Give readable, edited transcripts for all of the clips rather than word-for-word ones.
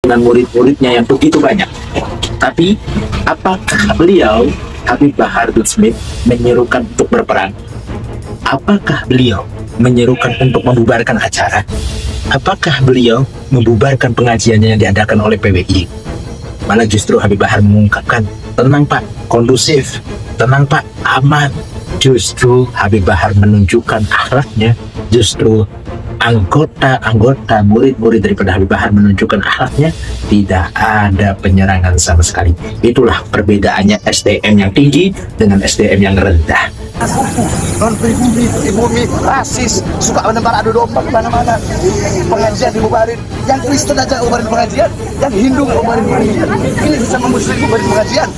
dengan murid-muridnya yang begitu banyak. Tapi apakah beliau, Habib Bahar bin Smith, menyerukan untuk berperang? Apakah beliau menyerukan untuk membubarkan acara? Apakah beliau membubarkan pengajiannya yang diadakan oleh PWI? Malah justru Habib Bahar mengungkapkan, tenang Pak, kondusif, tenang Pak, aman. Justru Habib Bahar menunjukkan akhlaknya. Justru anggota-anggota murid-murid daripada Habib Bahar menunjukkan akhlaknya. Tidak ada penyerangan sama sekali. Itulah perbedaannya SDM yang tinggi dengan SDM yang rendah. Non pribumi, rasis, suka menebar adu domba kemana-mana. Pengajian dibubarin, yang Kristen aja bubarin pengajian, yang Hindu bubarin pengajian. Ini sama Muslim bubarin pengajian.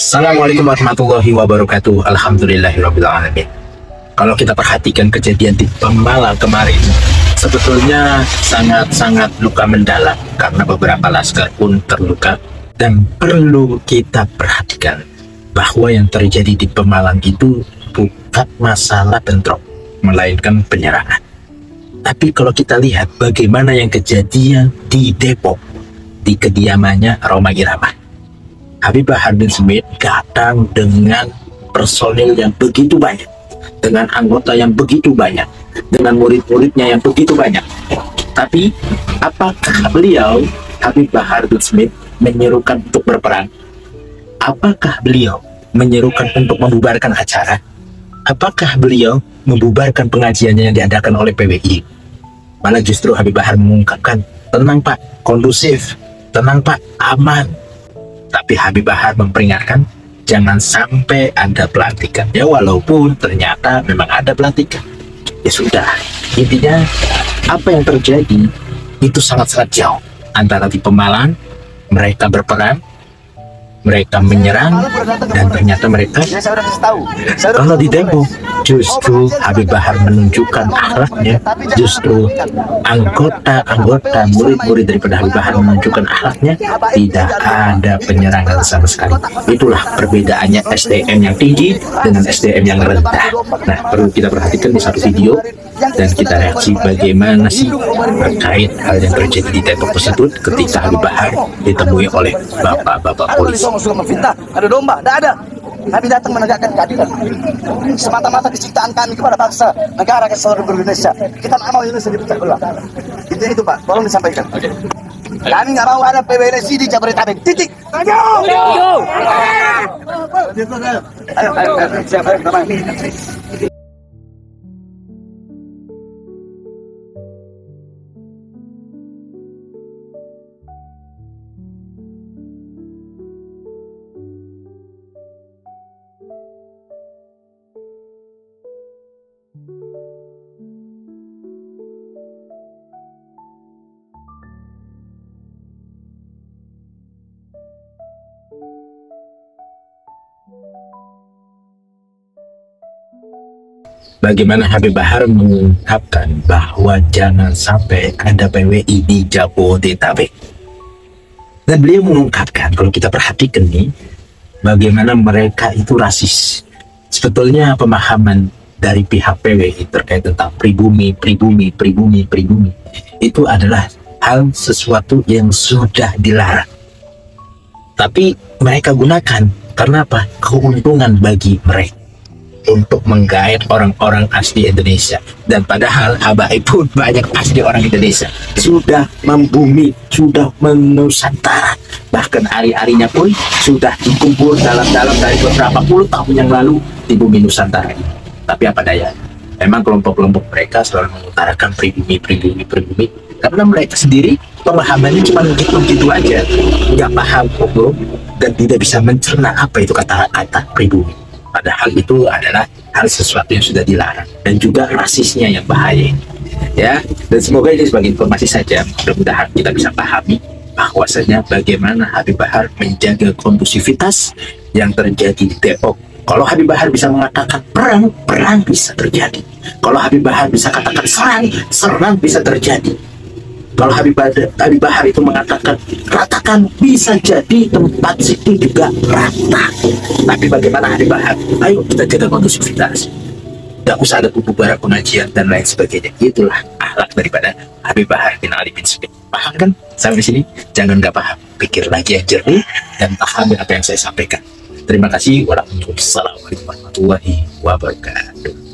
Assalamualaikum warahmatullahi wabarakatuh. Alhamdulillahirrabbilalamin. Kalau kita perhatikan kejadian di Pemalang kemarin, sebetulnya sangat-sangat luka mendalam karena beberapa laskar pun terluka. Dan perlu kita perhatikan bahwa yang terjadi di Pemalang itu bukan masalah bentrok, melainkan penyerangan. Tapi kalau kita lihat bagaimana yang kejadian di Depok, di kediamannya Rhoma Irama, Habib Bahar bin Smith datang dengan personil yang begitu banyak, dengan anggota yang begitu banyak, dengan murid-muridnya yang begitu banyak. Tapi apakah beliau, Habib Bahar bin Smith, menyerukan untuk berperang? Apakah beliau menyerukan untuk membubarkan acara? Apakah beliau membubarkan pengajiannya yang diadakan oleh PWI? Malah justru Habib Bahar mengungkapkan, tenang Pak, kondusif, tenang Pak, aman. Tapi Habib Bahar memperingatkan jangan sampai ada pelantikan. Ya walaupun ternyata memang ada pelantikan, ya sudah, intinya apa yang terjadi itu sangat-sangat jauh antara di Pemalang mereka berperang, mereka menyerang, dan ternyata mereka kalau di Depok justru Habib Bahar menunjukkan akhlaknya. Justru anggota-anggota murid-murid daripada Habib Bahar menunjukkan akhlaknya. Tidak ada penyerangan sama sekali. Itulah perbedaannya SDM yang tinggi dengan SDM yang rendah. Nah, perlu kita perhatikan di satu video dan kita reaksi bagaimana sih terkait hal yang terjadi di Depok tersebut ketika Habib Bahar ditemui oleh bapak-bapak polisi. Ada domba, tidak ada. Kami datang menegakkan keadilan semata-mata kecintaan kami kepada bangsa, negara kesatuan Indonesia. Kita nggak mau Indonesia dipecah belah. Itu Pak, tolong disampaikan. Kami nggak mau ada PBNSI di Jabodetabek. Titik. Ayo. Siapa yang namanya? Bagaimana Habib Bahar mengungkapkan bahwa jangan sampai ada PWI di Jabodetabek. Dan beliau mengungkapkan, kalau kita perhatikan nih, bagaimana mereka itu rasis. Sebetulnya pemahaman dari pihak PWI terkait tentang pribumi itu adalah hal sesuatu yang sudah dilarang. Tapi mereka gunakan karena apa? Keuntungan bagi mereka untuk menggait orang-orang asli Indonesia. Dan padahal habaib pun banyak asli orang Indonesia, sudah membumi, sudah menusantara, bahkan ari-arinya pun sudah dikubur dalam-dalam dari beberapa puluh tahun yang lalu di bumi Nusantara. Tapi apa daya, memang kelompok-kelompok mereka selalu mengutarakan pribumi karena mereka sendiri pemahamannya cuma gitu-gitu aja, nggak paham hukum dan tidak bisa mencerna apa itu kata-kata pribumi. Padahal itu adalah hal sesuatu yang sudah dilarang dan juga rasisnya yang bahaya, ya. Dan semoga ini sebagai informasi saja, mudah-mudahan kita bisa pahami bahwasanya bagaimana Habib Bahar menjaga kondusivitas yang terjadi di Depok Kalau Habib Bahar bisa mengatakan perang, perang bisa terjadi. Kalau Habib Bahar bisa katakan serang, serang bisa terjadi. Kalau Habib Bahar itu mengatakan ratakan, bisa jadi tempat situ juga rata. Tapi bagaimana Habib Bahar? Ayo kita jaga kondusivitas. Gak usah ada bubaran pengajian dan lain sebagainya. Itulah akhlak daripada Habib Bahar bin Ali bin Smith. Paham kan? Sampai sini jangan gak paham, pikir lagi yang jernih dan pahami apa yang saya sampaikan. Terima kasih. Wassalamualaikum warahmatullahi wabarakatuh.